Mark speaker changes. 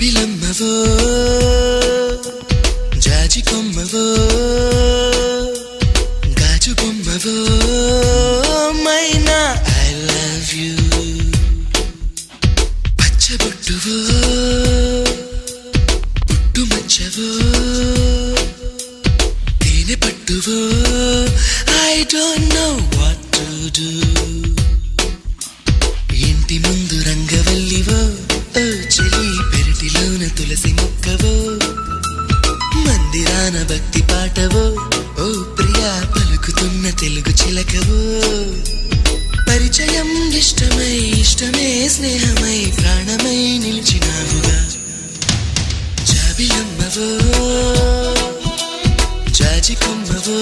Speaker 1: జాబిలమ్మవో జాజి కొమ్మవో గాజు బొమ్మవో మైనా ఐ లవ్ యూ పచ్చబొట్టువో పుట్టు మచ్చవో తేనె పట్టువో I don't know what to do ఇంటి ముందు రంగవల్లివో ఓ చెలి పెరటిలోన తులసి మొక్కవో మందిరాన భక్తి పాటవో ఓ ప్రియా పలుకుతున్న తెలుగు చిలకవో పరిచయం ఇష్టమై ఇష్టమే స్నేహమై ప్రాణమై నిలిచినావుగా జాబిలమ్మవో జాజి కొమ్మవో